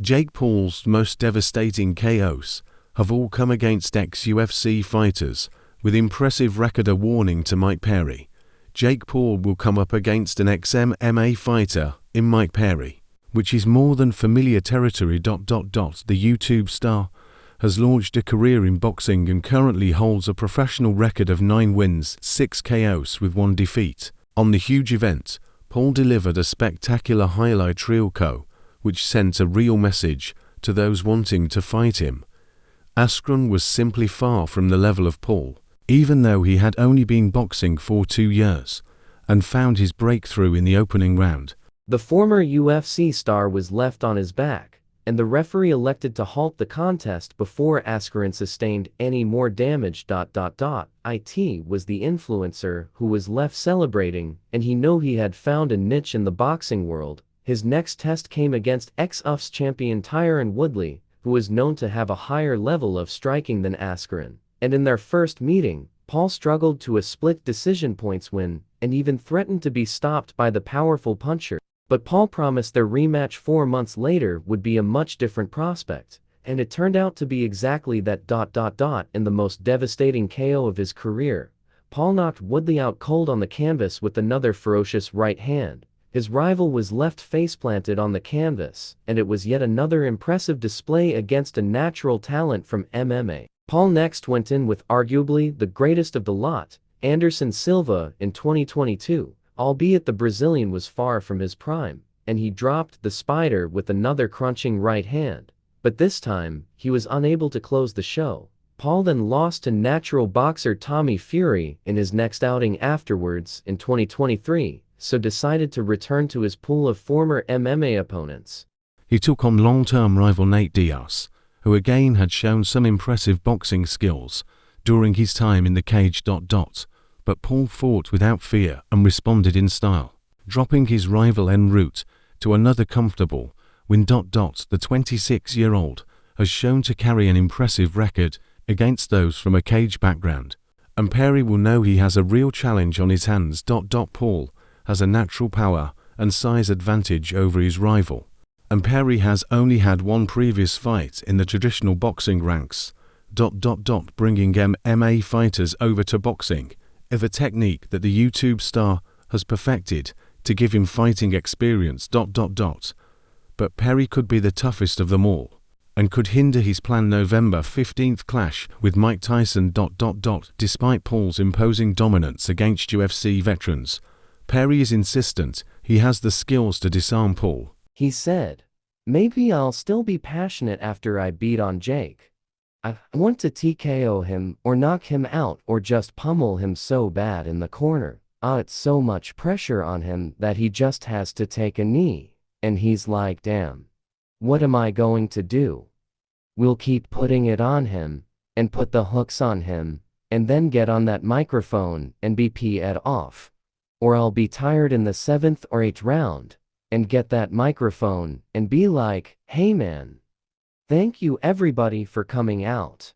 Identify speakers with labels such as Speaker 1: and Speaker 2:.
Speaker 1: Jake Paul's most devastating KOs have all come against ex-UFC fighters with impressive record. A warning to Mike Perry: Jake Paul will come up against an ex-MMA fighter in Mike Perry, which is more than familiar territory. The YouTube star has launched a career in boxing and currently holds a professional record of 9 wins, 6 KOs with 1 defeat. On the huge event, Paul delivered a spectacular highlight reel which sent a real message to those wanting to fight him. Askren was simply far from the level of Paul, even though he had only been boxing for 2 years and found his breakthrough in the opening round.
Speaker 2: The former UFC star was left on his back, and the referee elected to halt the contest before Askren sustained any more damage. It was the influencer who was left celebrating, and he knew he had found a niche in the boxing world. His next test came against ex-UFC champion Tyron Woodley, who was known to have a higher level of striking than Askren. And in their first meeting, Paul struggled to a split decision points win, and even threatened to be stopped by the powerful puncher. But Paul promised their rematch 4 months later would be a much different prospect, and it turned out to be exactly that. In the most devastating KO of his career, Paul knocked Woodley out cold on the canvas with another ferocious right hand. His rival was left face-planted on the canvas, and it was yet another impressive display against a natural talent from MMA. Paul next went in with arguably the greatest of the lot, Anderson Silva, in 2022, albeit the Brazilian was far from his prime, and he dropped the Spider with another crunching right hand. But this time, he was unable to close the show. Paul then lost to natural boxer Tommy Fury in his next outing afterwards in 2023, so decided to return to his pool of former MMA opponents.
Speaker 1: He took on long-term rival Nate Diaz, who again had shown some impressive boxing skills during his time in the cage. But Paul fought without fear and responded in style, dropping his rival en route to another comfortable win. The 26-year-old has shown to carry an impressive record against those from a cage background, and Perry will know he has a real challenge on his hands. Paul has a natural power and size advantage over his rival, and Perry has only had 1 previous fight in the traditional boxing ranks. Bringing MMA fighters over to boxing is a technique that the YouTube star has perfected to give him fighting experience. But Perry could be the toughest of them all, and could hinder his planned November 15th clash with Mike Tyson. Despite Paul's imposing dominance against UFC veterans, Perry is insistent he has the skills to disarm Paul.
Speaker 2: He said, "Maybe I'll still be passionate after I beat on Jake. I want to TKO him or knock him out or just pummel him so bad in the corner. It's so much pressure on him that he just has to take a knee. And he's like, damn. What am I going to do? We'll keep putting it on him, and put the hooks on him, and then get on that microphone and be peed off. Or I'll be tired in the 7th or 8th round, and get that microphone and be like, hey man. Thank you everybody for coming out.